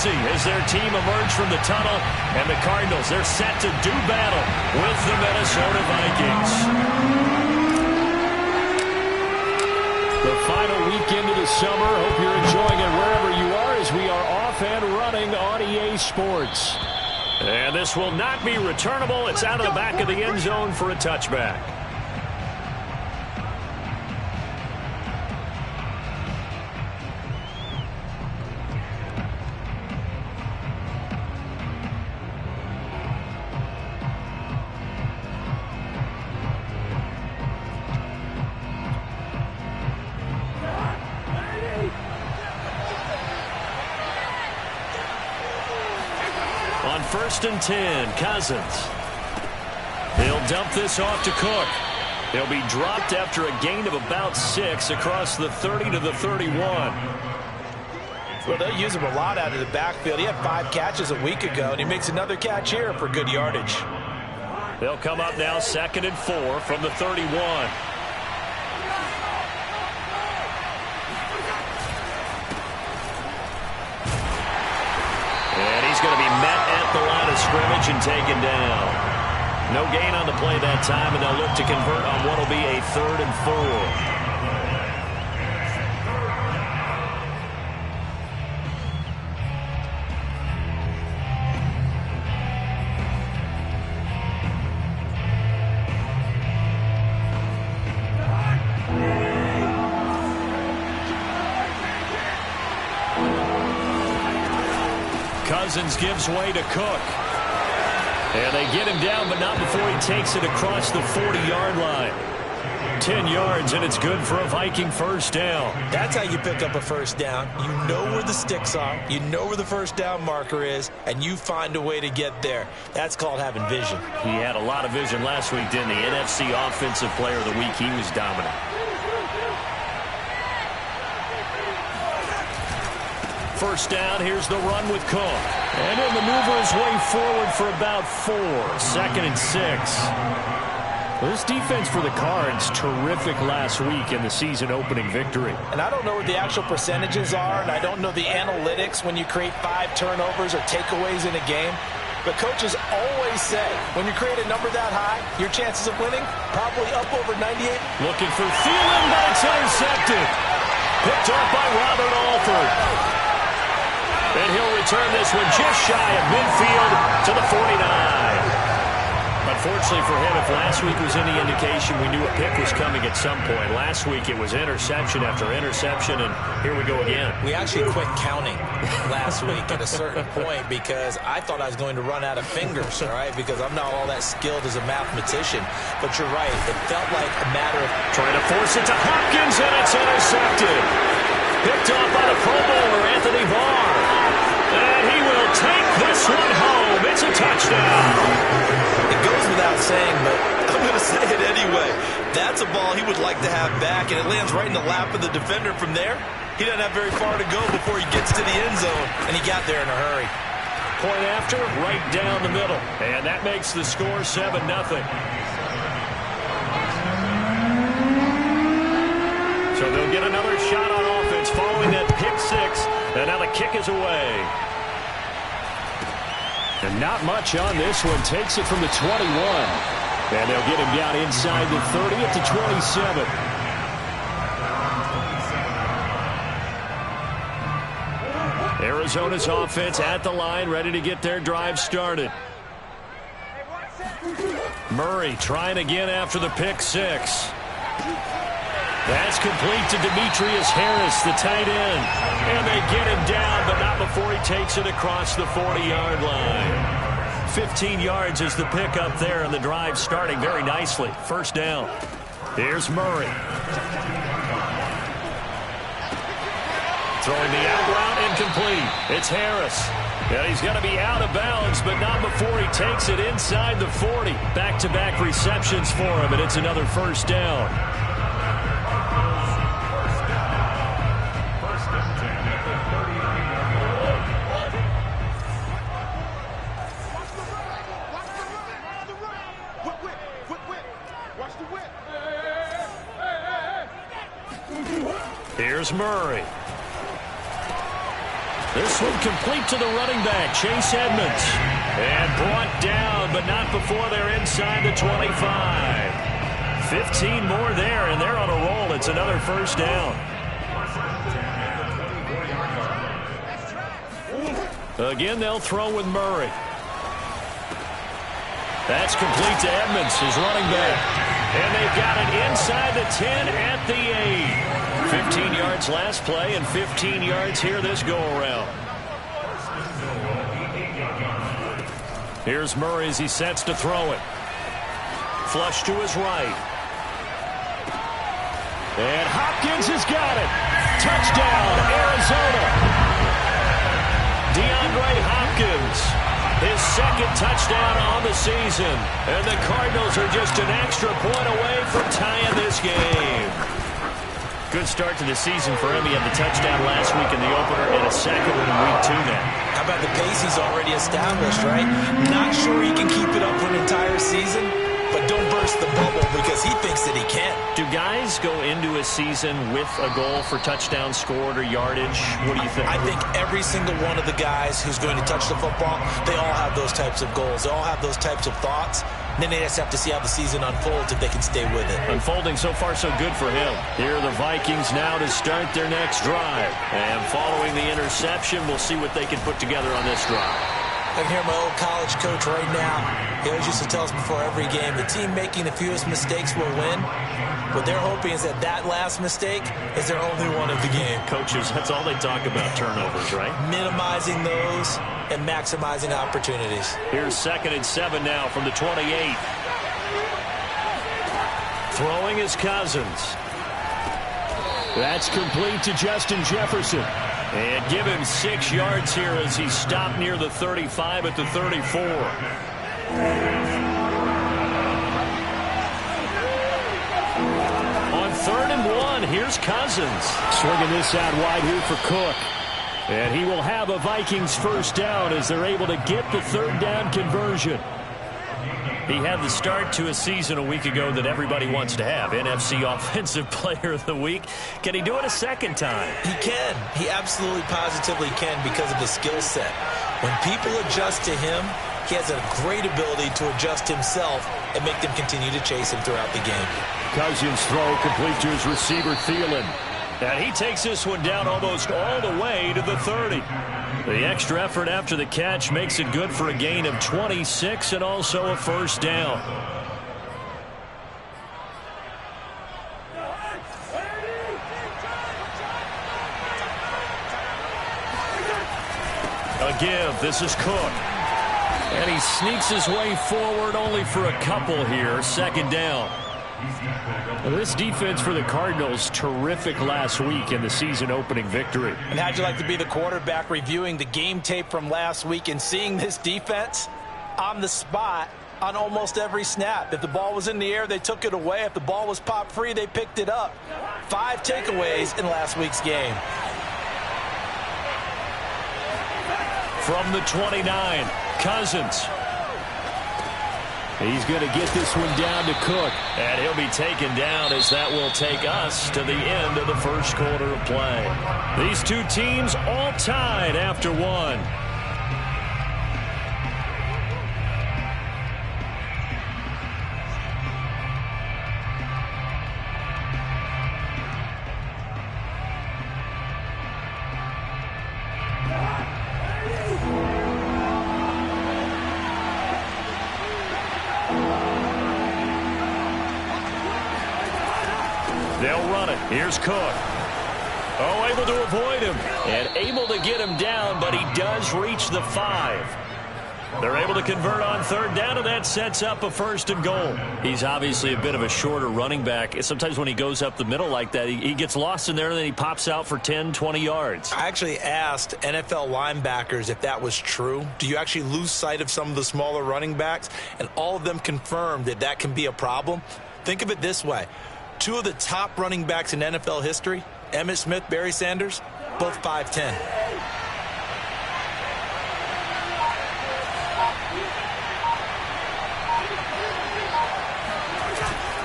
easy as their team emerged from the tunnel. And the Cardinals, they're set to do battle with the Minnesota Vikings. The final weekend of the summer. Hope you're enjoying it wherever you are as we are off and running on EA Sports. And this will not be returnable. It's out of the back of the end zone for a touchback. On 1st and 10, Cousins. He'll dump this off to Cook. He'll be dropped after a gain of about 6 across the 30 to the 31. Well, they'll use him a lot out of the backfield. He had 5 catches a week ago, and he makes another catch here for good yardage. They'll come up now 2nd and 4 from the 31. He's going to be met at the line of scrimmage and taken down. No gain on the play that time, and they'll look to convert on what will be a 3rd and 4. Cousins gives way to Cook. And they get him down, but not before he takes it across the 40-yard line. 10 yards, and it's good for a Viking first down. That's how you pick up a first down. You know where the sticks are. You know where the first down marker is, and you find a way to get there. That's called having vision. He had a lot of vision last week, didn't he? NFC Offensive Player of the Week. He was dominant. First down, here's the run with Cook. And he'll maneuver his way forward for about 4. 2nd and 6. This defense for the Cards, terrific last week in the season-opening victory. And I don't know what the actual percentages are, and I don't know the analytics when you create 5 turnovers or takeaways in a game. But coaches always say, when you create a number that high, your chances of winning probably up over 98. Looking for Thielen, but it's intercepted. Picked off by Robert Alford. And he'll return this one just shy of midfield to the 49. Unfortunately for him, if last week was any indication, we knew a pick was coming at some point. Last week it was interception after interception, and here we go again. We actually quit counting last week at a certain point because I thought I was going to run out of fingers, all right, because I'm not all that skilled as a mathematician. But you're right. It felt like a matter of trying to force it to Hopkins, and it's intercepted. Picked off by the Pro Bowler, Anthony Barr. And he will take this one home. It's a touchdown. It goes without saying, but I'm going to say it anyway. That's a ball he would like to have back, and it lands right in the lap of the defender from there. He doesn't have very far to go before he gets to the end zone, and he got there in a hurry. Point after, right down the middle. And that makes the score 7-0. So they'll get another shot on offense following that pick 6. And now the kick is away. And not much on this one. Takes it from the 21. And they'll get him down inside the 30 at the 27. Arizona's offense at the line, ready to get their drive started. Murray trying again after the pick 6. That's complete to Demetrius Harris, the tight end. And they get him down, but not before he takes it across the 40-yard line. 15 yards is the pick up there, and the drive starting very nicely. First down. Here's Murray. Throwing the out route incomplete. It's Harris. Yeah, he's going to be out of bounds, but not before he takes it inside the 40. Back-to-back receptions for him, and it's another first down. Here's Murray. This one complete to the running back, Chase Edmonds. And brought down, but not before they're inside the 25. 15 more there, and they're on a roll. It's another first down. Again, they'll throw with Murray. That's complete to Edmonds, his running back. And they've got it inside the 10 at the 8. 15 yards last play and 15 yards here this go-around. Here's Murray as he sets to throw it. Flush to his right. And Hopkins has got it. Touchdown, Arizona. DeAndre Hopkins, his second touchdown on the season. And the Cardinals are just an extra point away from tying this game. Good start to the season for him. He had the touchdown last week in the opener and a second one in week 2 now. How about the pace he's already established, right? Not sure he can keep it up for an entire season, but don't burst the bubble because he thinks that he can. Do guys go into a season with a goal for touchdown scored or yardage? What do you think? I think every single one of the guys who's going to touch the football, they all have those types of goals. They all have those types of thoughts. Then they just have to see how the season unfolds if they can stay with it. Unfolding so far so good for him. Here are the Vikings now to start their next drive. And following the interception, we'll see what they can put together on this drive. I can hear my old college coach right now. He always used to tell us before every game, the team making the fewest mistakes will win. What they're hoping is that that last mistake is their only one of the game. Coaches, that's all they talk about, turnovers, right? Minimizing those and maximizing opportunities. Here's 2nd and 7 now from the 28. Throwing is Cousins. That's complete to Justin Jefferson. And give him 6 yards here as he stopped near the 35 at the 34. On 3rd and 1, here's Cousins. Swinging this out wide here for Cook. And he will have a Vikings first down as they're able to get the 3rd down conversion. He had the start to a season a week ago that everybody wants to have. NFC Offensive Player of the Week. Can he do it a second time? He can. He absolutely positively can because of his skill set. When people adjust to him, he has a great ability to adjust himself and make them continue to chase him throughout the game. Cousins throw complete to his receiver, Thielen. And he takes this one down almost all the way to the 30. The extra effort after the catch makes it good for a gain of 26 and also a first down. A give. This is Cook. And he sneaks his way forward only for a couple here. 2nd down. This defense for the Cardinals, terrific last week in the season-opening victory. And how'd you like to be the quarterback reviewing the game tape from last week and seeing this defense on the spot on almost every snap? If the ball was in the air, they took it away. If the ball was popped free, they picked it up. 5 takeaways in last week's game. From the 29, Cousins. He's going to get this one down to Cook. And he'll be taken down as that will take us to the end of the first quarter of play. These two teams all tied after 1. They'll run it. Here's Cook. Oh, able to avoid him. And able to get him down, but he does reach the 5. They're able to convert on 3rd down, and that sets up a 1st and goal. He's obviously a bit of a shorter running back. Sometimes when he goes up the middle like that, he gets lost in there, and then he pops out for 10, 20 yards. I actually asked NFL linebackers if that was true. Do you actually lose sight of some of the smaller running backs? And all of them confirmed that that can be a problem. Think of it this way. 2 of the top running backs in NFL history, Emmitt Smith, Barry Sanders, both 5'10".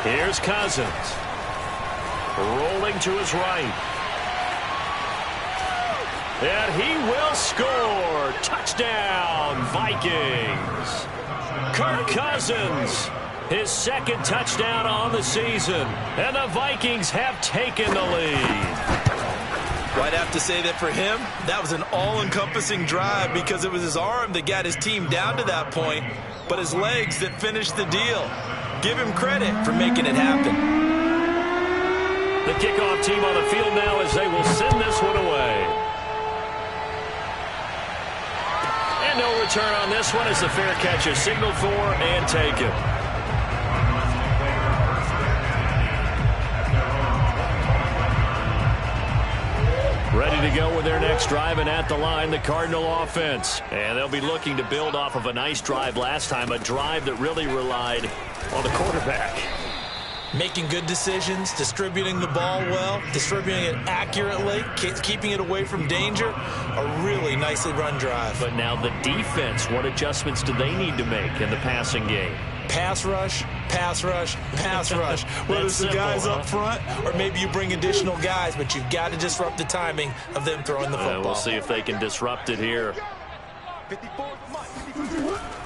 Here's Cousins. Rolling to his right. And he will score. Touchdown, Vikings. Kirk Cousins, his second touchdown on the season. And the Vikings have taken the lead. Well, I'd have to say that for him, that was an all-encompassing drive because it was his arm that got his team down to that point, but his legs that finished the deal. Give him credit for making it happen. The kickoff team on the field now as they will send this one away. And no return on this one as the fair catch is signaled for and taken. Ready to go with their next drive, and at the line, the Cardinal offense. And they'll be looking to build off of a nice drive last time, a drive that really relied on the quarterback. Making good decisions, distributing the ball well, distributing it accurately, keeping it away from danger. A really nicely run drive. But now the defense, what adjustments do they need to make in the passing game? Pass rush, pass rush, pass rush. Whether it's the guys up front or maybe you bring additional guys, but you've got to disrupt the timing of them throwing the football. We'll see if they can disrupt it here.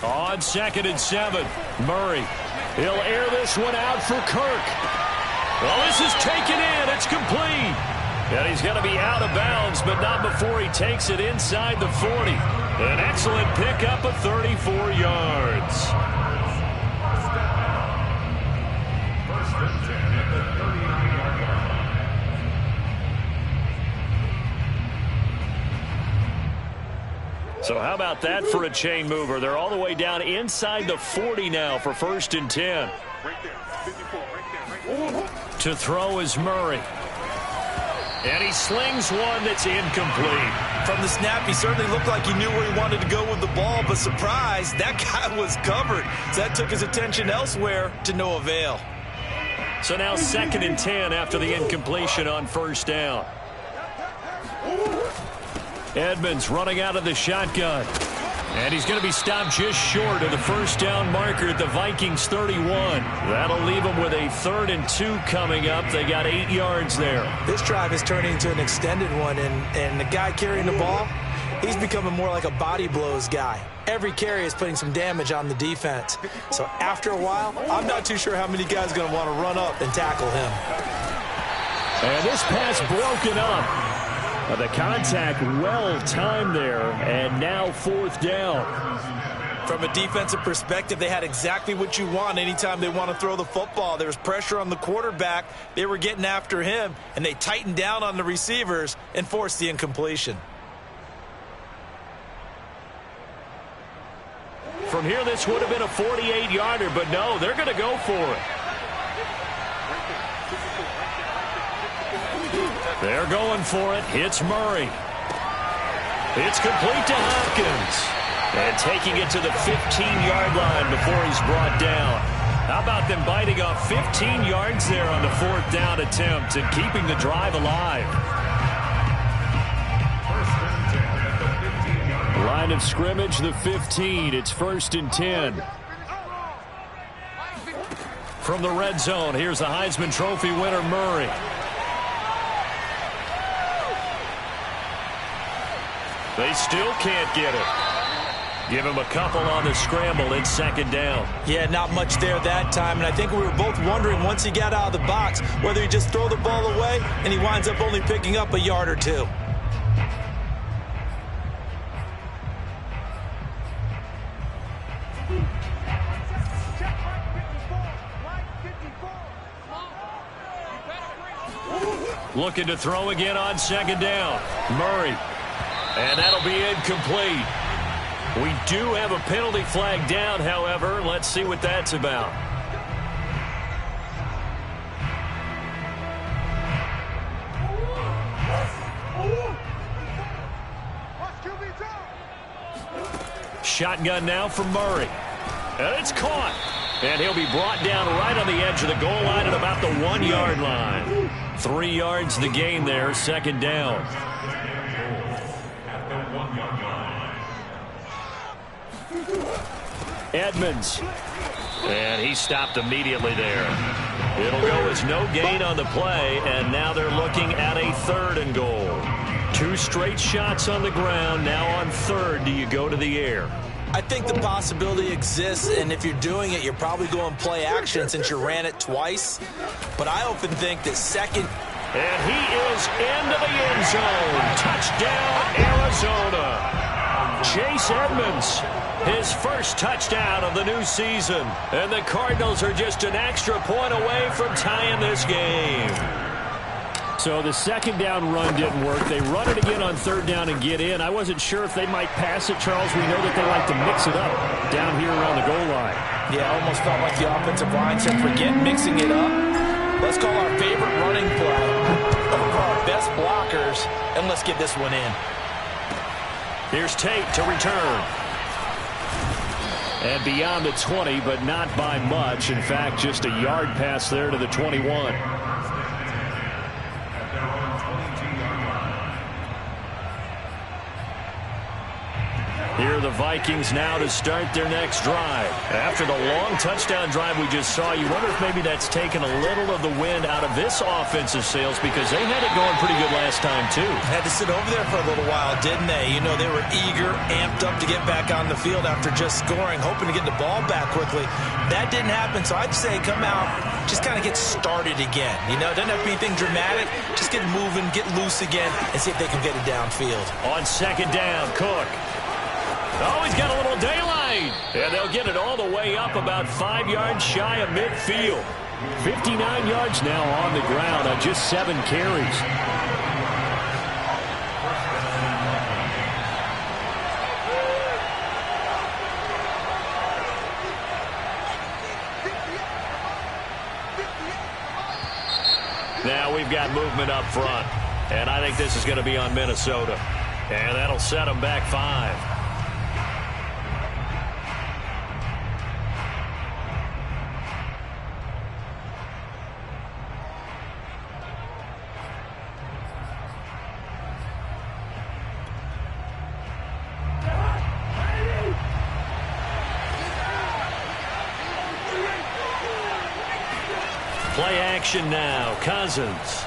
On 2nd and 7, Murray. He'll air this one out for Kirk. Well, this is taken in. It's complete. And he's going to be out of bounds, but not before he takes it inside the 40. An excellent pickup of 34 yards. So how about that for a chain mover? They're all the way down inside the 40 now for 1st and 10. To throw is Murray. And he slings one that's incomplete. From the snap, he certainly looked like he knew where he wanted to go with the ball, but surprise, that guy was covered. So that took his attention elsewhere to no avail. So now 2nd and 10 after the incompletion on 1st down. Edmonds running out of the shotgun. And he's going to be stopped just short of the 1st down marker at the Vikings 31. That'll leave them with a 3rd and 2 coming up. They got 8 yards there. This drive is turning into an extended one, and the guy carrying the ball, he's becoming more like a body blows guy. Every carry is putting some damage on the defense. So after a while, I'm not too sure how many guys are going to want to run up and tackle him. And this pass broken up. The contact well timed there, and now 4th down. From a defensive perspective, they had exactly what you want anytime they want to throw the football. There was pressure on the quarterback. They were getting after him, and they tightened down on the receivers and forced the incompletion. From here, this would have been a 48-yarder, but no, they're going to go for it. They're going for it. It's Murray. It's complete to Hopkins. And taking it to the 15-yard line before he's brought down. How about them biting off 15 yards there on the 4th down attempt and keeping the drive alive? Line of scrimmage, the 15. It's 1st and 10. From the red zone, here's the Heisman Trophy winner, Murray. They still can't get it. Give him a couple on the scramble. It's 2nd down. Yeah, not much there that time. And I think we were both wondering once he got out of the box whether he just throw the ball away and he winds up only picking up a yard or 2. Looking to throw again on 2nd down. Murray. And that'll be incomplete. We do have a penalty flag down, however. Let's see what that's about. Shotgun now for Murray. And it's caught. And he'll be brought down right on the edge of the goal line at about the 1-yard line. 3 yards the gain there, 2nd down. Edmonds. And he stopped immediately there. It'll go as no gain on the play, and now they're looking at a 3rd and goal. 2 straight shots on the ground. Now on third, do you go to the air? I think the possibility exists, and if you're doing it, you're probably going play action since you ran it twice. But I often think that second. And he is into the end zone. Touchdown, Arizona. Chase Edmonds, his first touchdown of the new season. And the Cardinals are just an extra point away from tying this game. So the second down run didn't work. They run it again on third down and get in. I wasn't sure if they might pass it, Charles. We know that they like to mix it up down here around the goal line. Yeah, almost felt like the offensive line said, forget mixing it up. Let's call our favorite running play over our best blockers, and let's get this one in. Here's Tate to return. And beyond the 20, but not by much. In fact, just a yard pass there to the 21. Here are the Vikings now to start their next drive. After the long touchdown drive we just saw, you wonder if maybe that's taken a little of the wind out of this offensive sails, because they had it going pretty good last time, too. Had to sit over there for a little while, didn't they? You know, they were eager, amped up to get back on the field after just scoring, hoping to get the ball back quickly. That didn't happen, so I'd say come out, just kind of get started again. You know, it doesn't have to be anything dramatic. Just get moving, get loose again, and see if they can get it downfield. On second down, Cook. Oh, he's got a little daylight. And they'll get it all the way up about 5 yards shy of midfield. 59 yards now on the ground on just 7 carries. Now we've got movement up front. And I think this is going to be on Minnesota. And that'll set them back 5. Play action now. Cousins.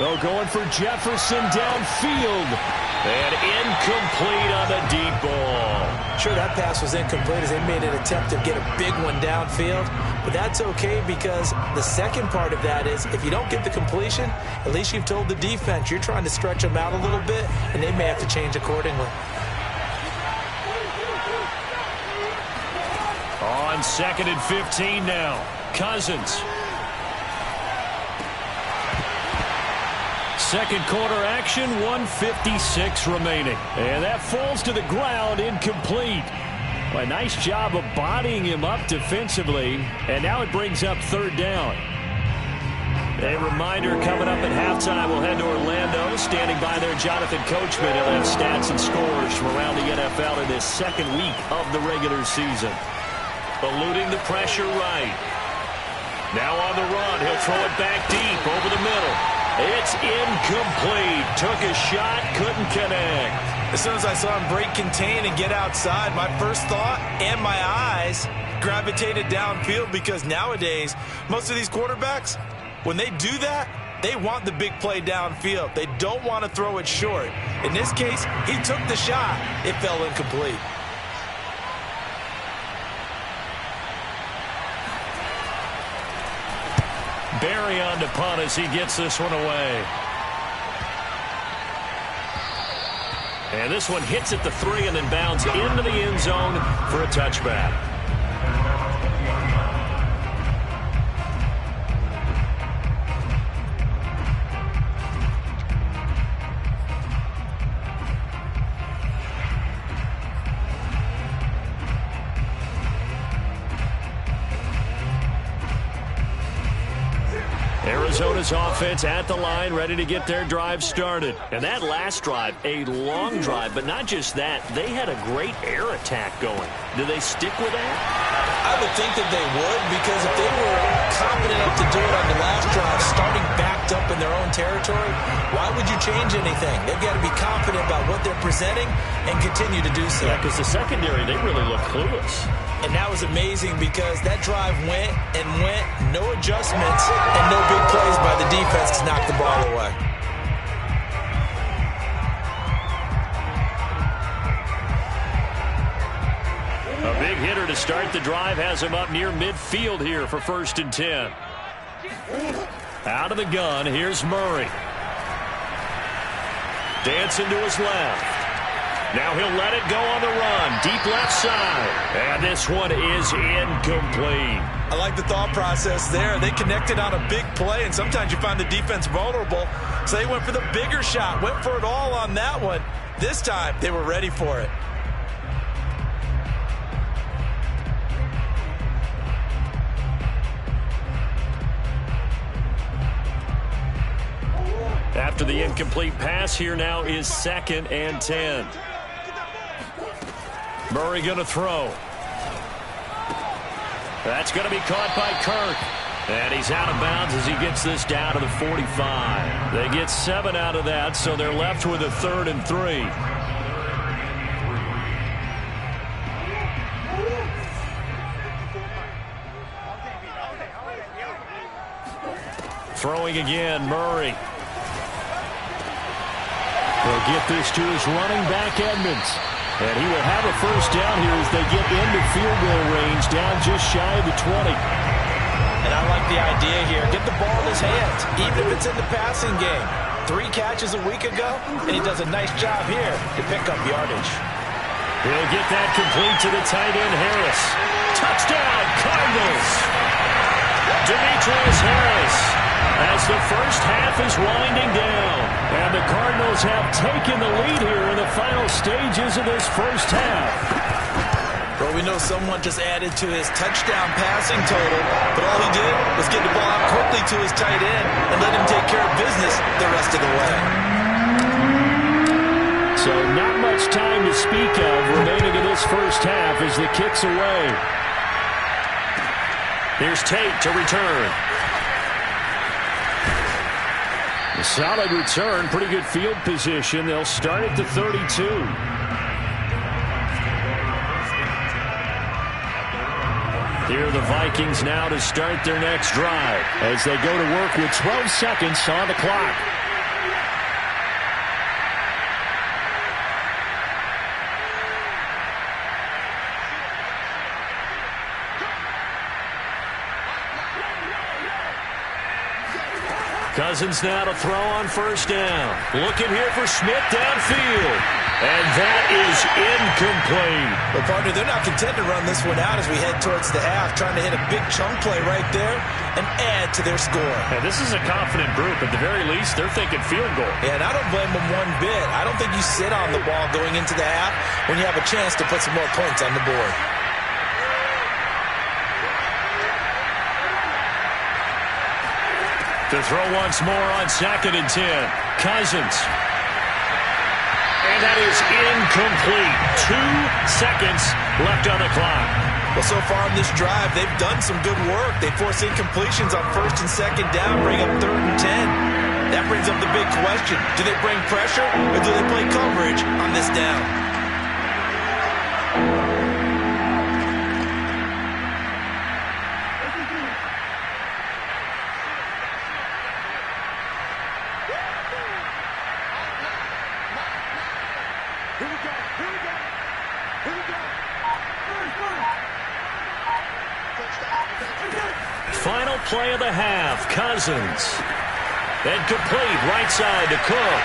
Oh, going for Jefferson downfield. And incomplete on the deep ball. Sure, that pass was incomplete as they made an attempt to get a big one downfield. But that's okay, because the second part of that is if you don't get the completion, at least you've told the defense you're trying to stretch them out a little bit, and they may have to change accordingly. On second and 15 now. Cousins. Second quarter action, 1:56 remaining. And that falls to the ground, incomplete. Well, a nice job of bodying him up defensively. And now it brings up third down. A reminder, coming up at halftime, we'll head to Orlando. Standing by there, Jonathan Coachman. He'll have stats and scores from around the NFL in this second week of the regular season. Eluding the pressure right. Now on the run, he'll throw it back deep over the middle. It's incomplete. Took a shot, couldn't connect. As soon as I saw him break contain and get outside, my first thought and my eyes gravitated downfield, because nowadays, most of these quarterbacks, when they do that, they want the big play downfield. They don't want to throw it short. In this case, he took the shot. It fell incomplete. Barry on to punt as he gets this one away. And this one hits at the 3 and then bounds into the end zone for a touchback. Arizona's offense at the line, ready to get their drive started. And that last drive, a long drive, but not just that. They had a great air attack going. Do they stick with that? I would think that they would, because if they were confident enough to do it on the last drive, starting backed up in their own territory, why would you change anything? They've got to be confident about what they're presenting and continue to do so. Yeah, because the secondary, they really look clueless. And that was amazing, because that drive went and went, no adjustments, and no big plays by the defense to knock the ball away. big hitter to start the drive has him up near midfield here for 1st and 10. Out of the gun, here's Murray. Dancing to his left. Now he'll let it go on the run. Deep left side. And this one is incomplete. I like the thought process there. They connected on a big play, and sometimes you find the defense vulnerable. So they went for the bigger shot, went for it all on that one. This time, they were ready for it. After the incomplete pass, here now is 2nd and 10. Murray going to throw. That's going to be caught by Kirk. And he's out of bounds as he gets this down to the 45. They get 7 out of that, so they're left with a 3rd and 3. Throwing again, Murray. They'll get this to his running back, Edmonds. And he will have a 1st down here as they get into field goal range, down just shy of the 20. And I like the idea here. Get the ball in his hands, even if it's in the passing game. 3 catches a week ago, and he does a nice job here to pick up yardage. He'll get that complete to the tight end, Harris. Touchdown, Cardinals! Demetrius Harris, as the first half is winding down. And the Cardinals have taken the lead here in the final stages of this first half. Well, we know someone just added to his touchdown passing total, but all he did was get the ball out quickly to his tight end and let him take care of business the rest of the way. So not much time to speak of remaining in this first half as the kick's away. Here's Tate to return. A solid return, pretty good field position. They'll start at the 32. Here are the Vikings now to start their next drive as they go to work with 12 seconds on the clock. Cousins now to throw on 1st down. Looking here for Smith downfield. And that is incomplete. Well, partner, they're not content to run this one out as we head towards the half, trying to hit a big chunk play right there and add to their score. And this is a confident group. At the very least, they're thinking field goal. Yeah, and I don't blame them one bit. I don't think you sit on the ball going into the half when you have a chance to put some more points on the board. To throw once more on 2nd and 10. Cousins. And that is incomplete. 2 seconds left on the clock. Well, so far on this drive, they've done some good work. They force incompletions on 1st and 2nd down, bring up 3rd and 10. That brings up the big question. Do they bring pressure or do they play coverage on this down? Final play of the half. Cousins. And complete right side to Cook.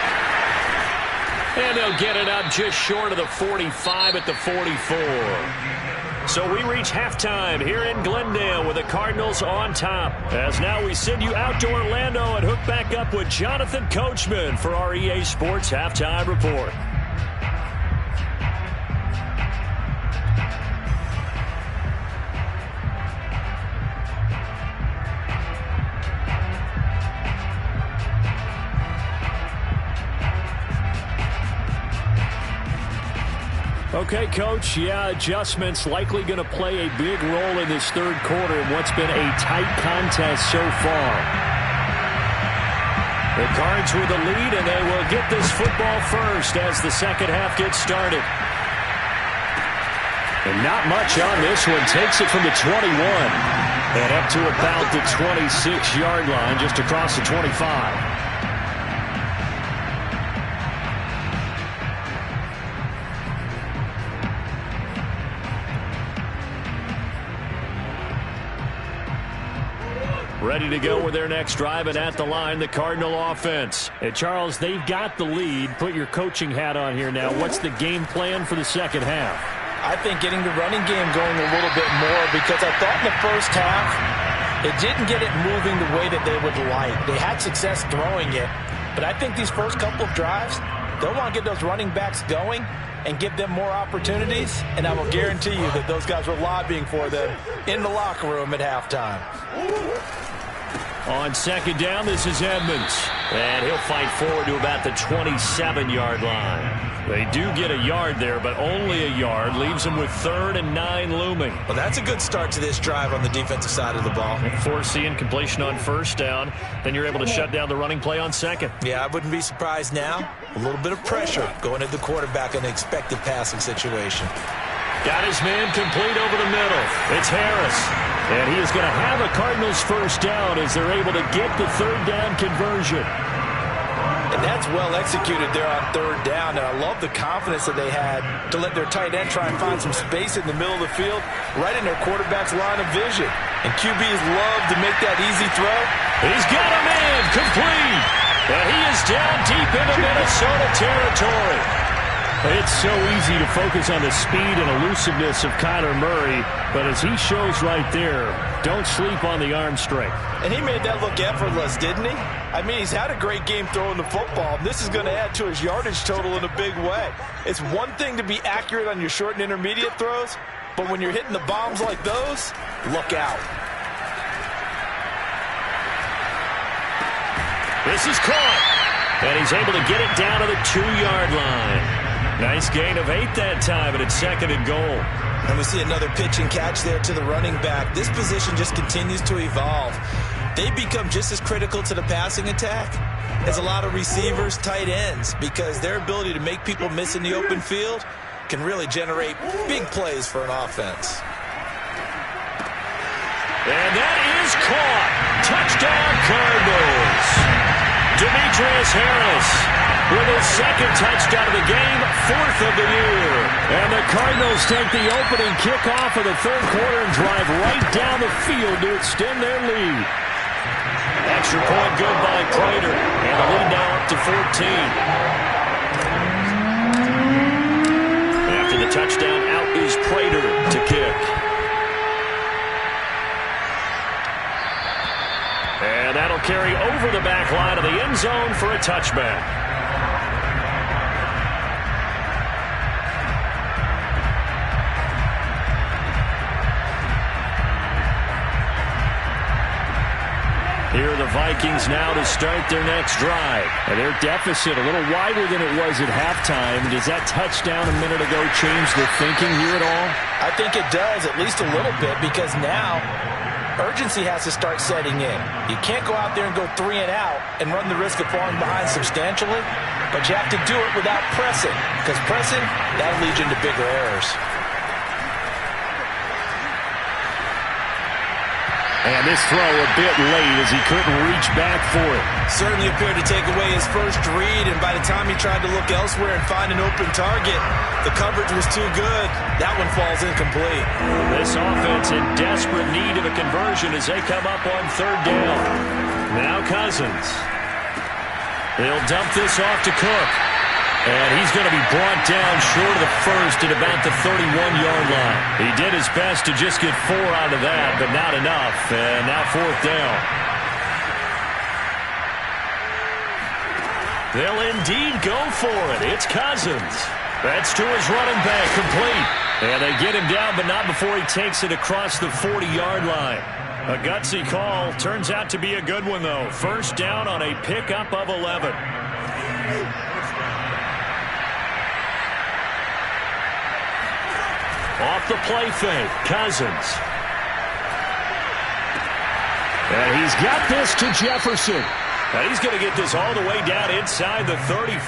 And they'll get it up just short of the 45 at the 44. So we reach halftime here in Glendale with the Cardinals on top. As now we send you out to Orlando and hook back up with Jonathan Coachman for our EA Sports Halftime Report. Okay, Coach, adjustments likely going to play a big role in this 3rd quarter in what's been a tight contest so far. The Cards with the lead, and they will get this football first as the 2nd half gets started. And not much on this one. Takes it from the 21 and up to about the 26-yard line, just across the 25. ready to go with their next drive, and at the line, the Cardinal offense. And Charles, they've got the lead. Put your coaching hat on here now. What's the game plan for the second half? I think getting the running game going a little bit more, because I thought in the first half it didn't get it moving the way that they would like. They had success throwing it, but I think these first couple of drives, they'll want to get those running backs going and give them more opportunities, and I will guarantee you that those guys were lobbying for them in the locker room at halftime. On second down, this is Edmonds. And he'll fight forward to about the 27-yard line. They do get a yard there, but only a yard. Leaves them with 3rd and 9 looming. Well, that's a good start to this drive on the defensive side of the ball. Force the incompletion on first down. Then you're able to shut down the running play on second. Yeah, I wouldn't be surprised now. A little bit of pressure going at the quarterback in an expected passing situation. Got his man complete over the middle. It's Harris. And he is going to have a Cardinals first down as they're able to get the 3rd down conversion. And that's well executed there on 3rd down. And I love the confidence that they had to let their tight end try and find some space in the middle of the field, right in their quarterback's line of vision. And QBs love to make that easy throw. He's got a man complete. And he is down deep into Minnesota territory. It's so easy to focus on the speed and elusiveness of Kyler Murray, but as he shows right there, don't sleep on the arm strength. And he made that look effortless, didn't he? I mean, he's had a great game throwing the football. This is going to add to his yardage total in a big way. It's one thing to be accurate on your short and intermediate throws, but when you're hitting the bombs like those, look out. This is caught, and he's able to get it down to the 2-yard line. Nice gain of 8 that time, and it's 2nd and goal. And we see another pitch and catch there to the running back. This position just continues to evolve. They become just as critical to the passing attack as a lot of receivers, tight ends, because their ability to make people miss in the open field can really generate big plays for an offense. And that is caught. Touchdown, Cardinals. Demetrius Harris with his 2nd touchdown of the game, 4th of the year. And the Cardinals take the opening kickoff of the 3rd quarter and drive right down the field to extend their lead. Extra point good by Prater, and the lead now up to 14. After the touchdown, out is Prater to kick. And that'll carry over the back line of the end zone for a touchback. Here are the Vikings now to start their next drive. And their deficit a little wider than it was at halftime. Does that touchdown a minute ago change the thinking here at all? I think it does, at least a little bit, because now urgency has to start setting in. You can't go out there and go 3 and out and run the risk of falling behind substantially, but you have to do it without pressing, because pressing, that leads you into bigger errors. And this throw a bit late as he couldn't reach back for it. Certainly appeared to take away his first read, and by the time he tried to look elsewhere and find an open target, the coverage was too good. That one falls incomplete. This offense in desperate need of a conversion as they come up on 3rd down. Now Cousins. They'll dump this off to Cook. And he's going to be brought down short of the first at about the 31-yard line. He did his best to just get 4 out of that, but not enough. And now 4th down. They'll indeed go for it. It's Cousins. That's to his running back, complete. And they get him down, but not before he takes it across the 40-yard line. A gutsy call. Turns out to be a good one, though. First down on a pickup of 11. Off the play fake, Cousins. And he's got this to Jefferson. And he's going to get this all the way down inside the 35.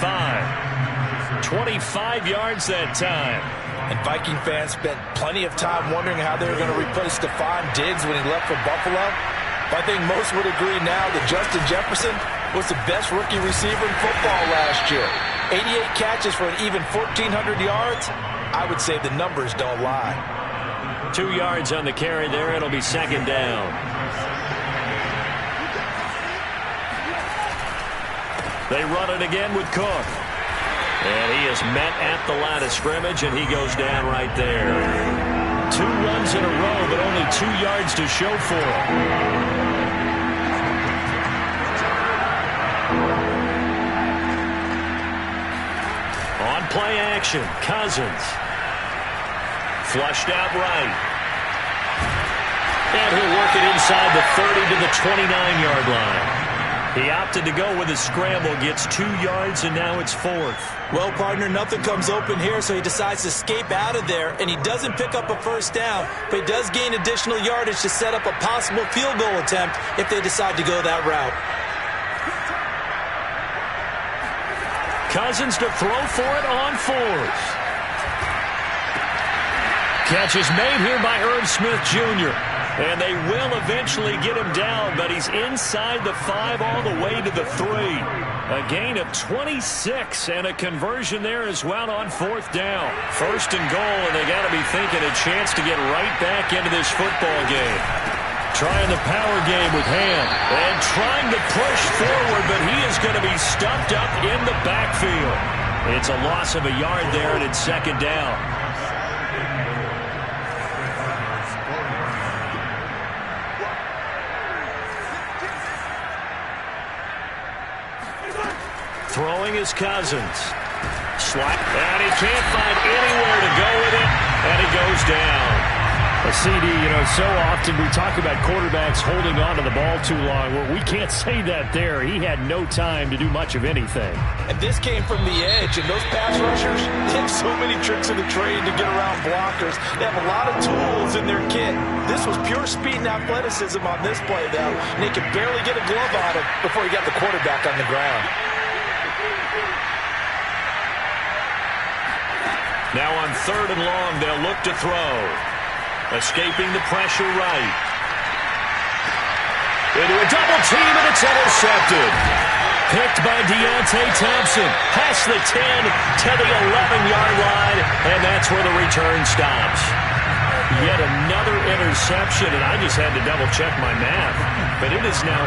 25 yards that time. And Viking fans spent plenty of time wondering how they were going to replace Stephon Diggs when he left for Buffalo. But I think most would agree now that Justin Jefferson was the best rookie receiver in football last year. 88 catches for an even 1,400 yards. I would say the numbers don't lie. 2 yards on the carry there. It'll be 2nd down. They run it again with Cook. And he is met at the line of scrimmage, and he goes down right there. 2 runs in a row, but only 2 yards to show for it. On play action, Cousins. Flushed out right. And he'll work it inside the 30 to the 29-yard line. He opted to go with a scramble, gets 2 yards, and now it's 4th. Well, partner, nothing comes open here, so he decides to escape out of there, and he doesn't pick up a first down, but he does gain additional yardage to set up a possible field goal attempt if they decide to go that route. Cousins to throw for it on 4th. Catch is made here by Irv Smith Jr., and they will eventually get him down, but he's inside the 5 all the way to the 3. A gain of 26 and a conversion there as well on 4th down. 1st and goal, and they got to be thinking a chance to get right back into this football game. Trying the power game with Ham and trying to push forward, but he is going to be stuffed up in the backfield. It's a loss of a yard there, and it's 2nd down. Throwing is Cousins. Slap, and he can't find anywhere to go with it, and he goes down. CD, so often we talk about quarterbacks holding on to the ball too long. Well, we can't say that there. He had no time to do much of anything. And this came from the edge, and those pass rushers, they have so many tricks in the trade to get around blockers. They have a lot of tools in their kit. This was pure speed and athleticism on this play, though, and they could barely get a glove on him before he got the quarterback on the ground. Now on 3rd and long, they'll look to throw. Escaping the pressure right. Into a double team, and it's intercepted. Picked by Deontay Thompson. Past the 10 to the 11-yard line, and that's where the return stops. Yet another interception, and I just had to double-check my math. But it is now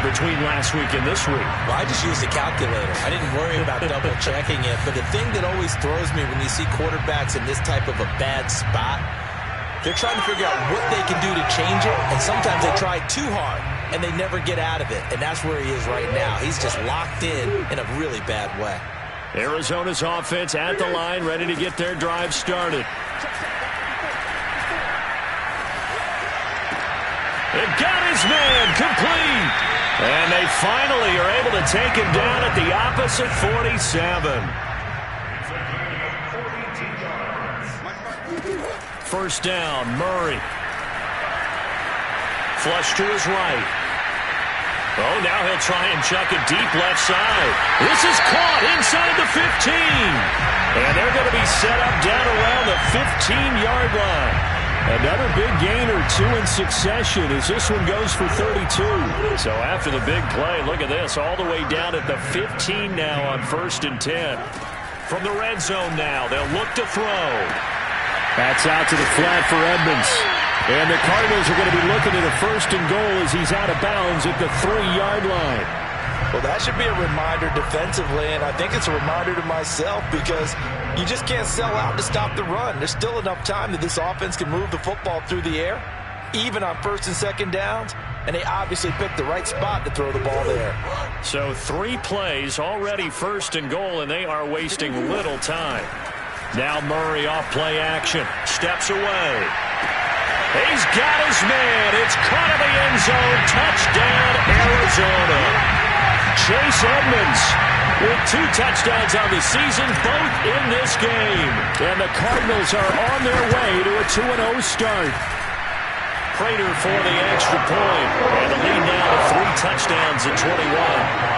8 between last week and this week. Well, I just used a calculator. I didn't worry about double-checking it. But the thing that always throws me when you see quarterbacks in this type of a bad spot, they're trying to figure out what they can do to change it, and sometimes they try too hard, and they never get out of it. And that's where he is right now. He's just locked in a really bad way. Arizona's offense at the line, ready to get their drive started. It got his man complete. And they finally are able to take him down at the opposite 47. 1st down, Murray. Flush to his right. Oh, now he'll try and chuck it deep left side. This is caught inside the 15. And they're going to be set up down around the 15-yard line. Another big gain or 2 in succession as this one goes for 32. So after the big play, look at this, all the way down at the 15 now on 1st and 10. From the red zone now, they'll look to throw. That's out to the flat for Edmonds. And the Cardinals are going to be looking at a 1st and goal as he's out of bounds at the 3-yard line. Well, that should be a reminder defensively, and I think it's a reminder to myself because you just can't sell out to stop the run. There's still enough time that this offense can move the football through the air, even on 1st and 2nd downs, and they obviously picked the right spot to throw the ball there. So 3 plays, already 1st and goal, and they are wasting little time. Now Murray off play action, steps away. He's got his man. It's caught in the end zone. Touchdown, Arizona. Chase Edmonds with 2 touchdowns on the season, both in this game. And the Cardinals are on their way to a 2-0 start. Prater for the extra point. And the lead now to 3 touchdowns at 21.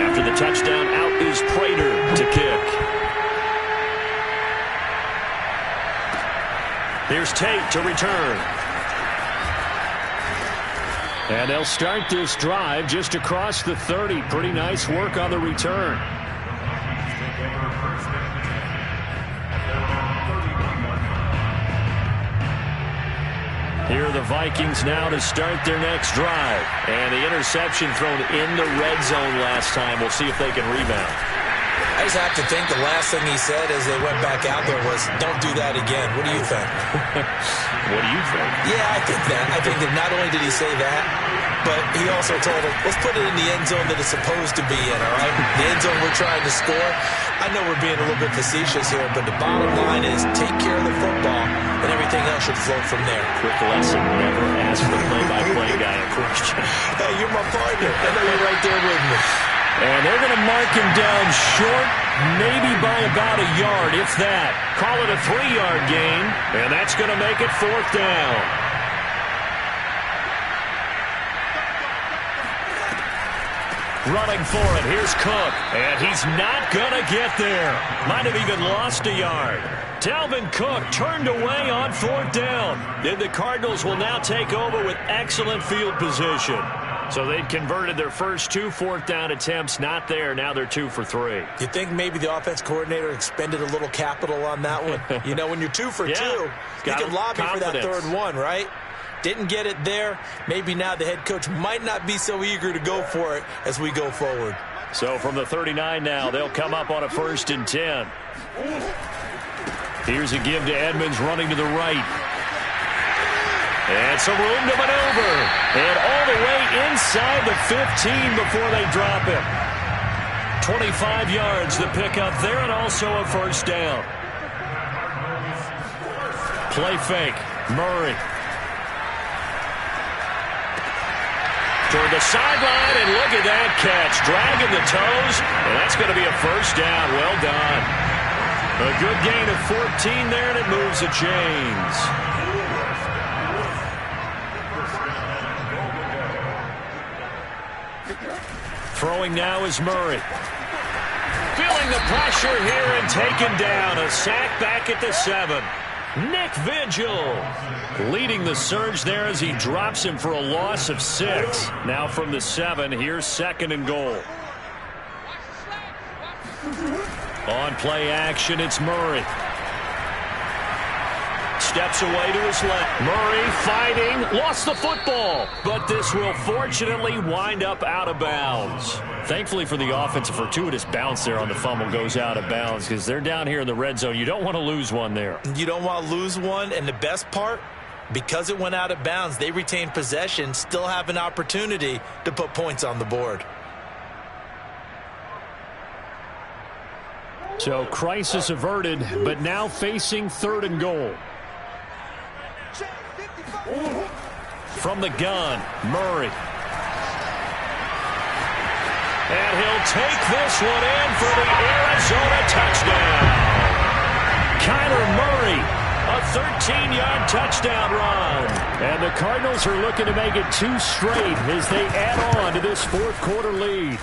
After the touchdown, out is Prater to kick. Here's Tate to return. And they'll start this drive just across the 30. Pretty nice work on the return. Here are the Vikings now to start their next drive. And the interception thrown in the red zone last time. We'll see if they can rebound. I just have to think the last thing he said as they went back out there was, don't do that again. What do you think? What do you think? Yeah, I think that. I think that not only did he say that, but he also told him, let's put it in the end zone that it's supposed to be in, all right? The end zone we're trying to score. I know we're being a little bit facetious here, but the bottom line is take care of the football, and everything else should flow from there. Quick lesson, never ask the play-by-play guy a question. Hey, you're my partner. I know you're right there with me. And they're going to mark him down short, maybe by about a yard, if that. Call it a 3-yard gain, and that's going to make it 4th down. Running for it, here's Cook, and he's not going to get there. Might have even lost a yard. Dalvin Cook turned away on 4th down. Then the Cardinals will now take over with excellent field position. So they'd converted their first 2 4th down attempts, not there. Now they're 2 for 3. You think maybe the offense coordinator expended a little capital on that one? You know, when you're 2 for 2, you can lobby for that 3rd one, right? Didn't get it there. Maybe now the head coach might not be so eager to go for it as we go forward. So from the 39 now, they'll come up on a 1st and 10. Here's a give to Edmonds running to the right. And some room to maneuver. And all the way inside the 15 before they drop him. 25 yards to pick up there, and also a 1st down. Play fake. Murray. Toward the sideline, and look at that catch. Dragging the toes, and that's going to be a 1st down. Well done. A good gain of 14 there, and it moves the chains. Throwing now is Murray. Feeling the pressure here and taken down. A sack back at the 7. Nick Vigil leading the surge there as he drops him for a loss of 6. Now from the 7, here's 2nd and goal. On play action, it's Murray. Steps away to his left. Murray fighting, lost the football. But this will fortunately wind up out of bounds. Thankfully for the offense, a fortuitous bounce there on the fumble goes out of bounds because they're down here in the red zone. You don't want to lose one there. You don't want to lose one, and the best part, because it went out of bounds, they retain possession, still have an opportunity to put points on the board. So crisis averted, but now facing 3rd and goal. From the gun, Murray. And he'll take this one in for the Arizona touchdown. Kyler Murray, a 13-yard touchdown run. And the Cardinals are looking to make it 2 straight as they add on to this 4th quarter lead.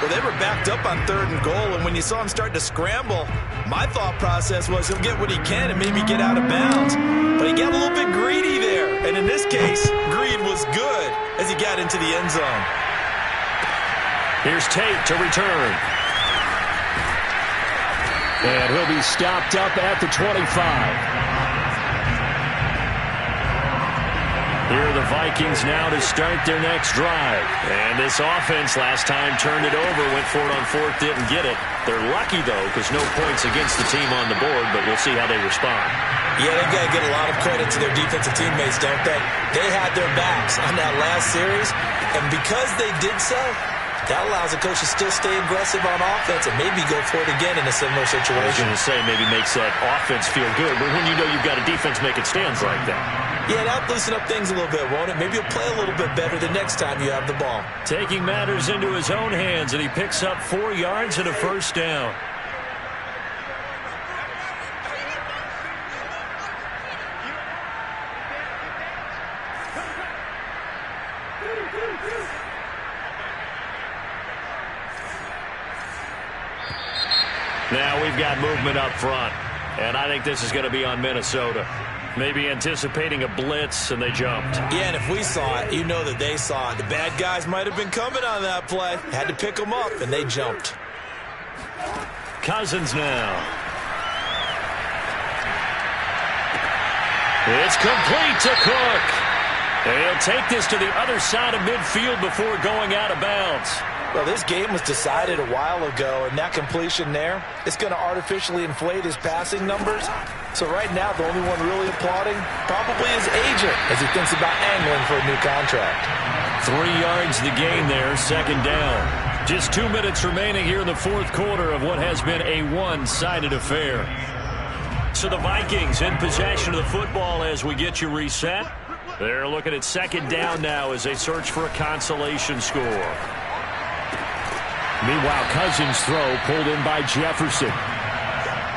Well, they were backed up on 3rd and goal, and when you saw him start to scramble, my thought process was he'll get what he can and maybe get out of bounds. But he got a little bit greedy there, and in this case, greed was good as he got into the end zone. Here's Tate to return. And he'll be stopped up at the 25. Here are the Vikings now to start their next drive. And this offense last time turned it over, went for it on 4th, didn't get it. They're lucky, though, because no points against the team on the board, but we'll see how they respond. Yeah, they've got to get a lot of credit to their defensive teammates, don't they? They had their backs on that last series, and because they did so, that allows the coach to still stay aggressive on offense and maybe go for it again in a similar situation. I was going to say maybe makes that offense feel good, but when you know you've got a defense making stands like that. Yeah, that'll loosen up things a little bit, won't it? Maybe you'll play a little bit better the next time you have the ball. Taking matters into his own hands, and he picks up 4 yards and a 1st down. Now we've got movement up front, and I think this is going to be on Minnesota. Maybe anticipating a blitz, and they jumped. Yeah, and if we saw it, you know that they saw it. The bad guys might have been coming on that play. Had to pick them up, and they jumped. Cousins now. It's complete to Cook. And he'll take this to the other side of midfield before going out of bounds. Well, this game was decided a while ago, and that completion there, it's going to artificially inflate his passing numbers. So right now, the only one really applauding probably his agent as he thinks about angling for a new contract. 3 yards the gain there, second down. Just 2 minutes remaining here in the fourth quarter of what has been a one-sided affair. So the Vikings in possession of the football as we get you reset. They're looking at second down now as they search for a consolation score. Meanwhile, Cousins' throw pulled in by Jefferson.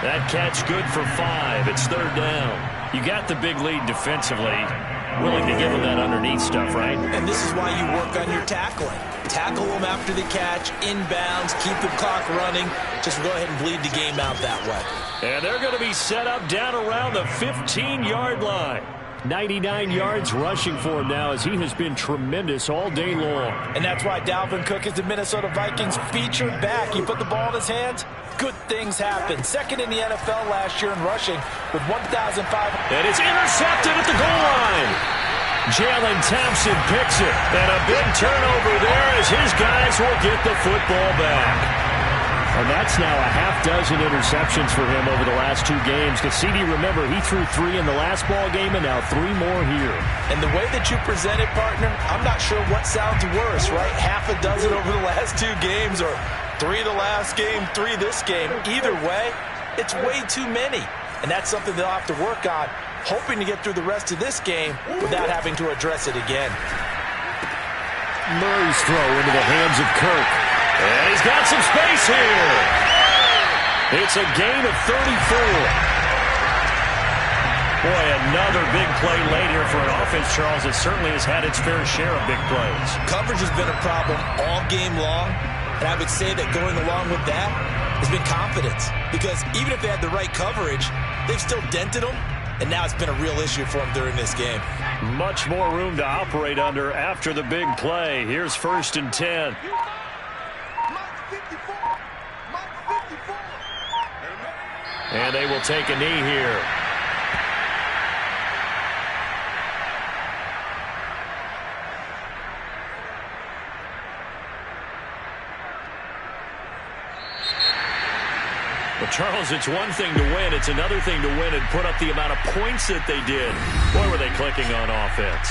That catch good for 5. It's third down. You got the big lead defensively. Willing to give them that underneath stuff, right? And this is why you work on your tackling. Tackle them after the catch, inbounds, keep the clock running. Just go ahead and bleed the game out that way. And they're going to be set up down around the 15-yard line. 99 yards rushing for him now as he has been tremendous all day long. And that's why Dalvin Cook is the Minnesota Vikings featured back. You put the ball in his hands, good things happen. Second in the NFL last year in rushing with 1,500. And it's intercepted at the goal line. Jalen Thompson picks it. And a big turnover there as his guys will get the football back. And that's now a half-dozen interceptions for him over the last 2 games. Because CD, remember, he threw 3 in the last ball game and now 3 more here. And the way that you present it, partner, I'm not sure what sounds worse, right? Half a dozen over the last 2 games or 3 the last game, 3 this game. Either way, it's way too many. And that's something they'll have to work on, hoping to get through the rest of this game without having to address it again. Murray's throw into the hands of Kirk. And he's got some space here. It's a gain of 34. Boy, another big play late here for an offense, Charles, that certainly has had its fair share of big plays. Coverage has been a problem all game long, and I would say that going along with that has been confidence. Because even if they had the right coverage, they've still dented them, and now it's been a real issue for them during this game. Much more room to operate under after the big play. Here's 1st and 10. And they will take a knee here. But Charles, it's one thing to win. It's another thing to win and put up the amount of points that they did. Boy, were they clicking on offense.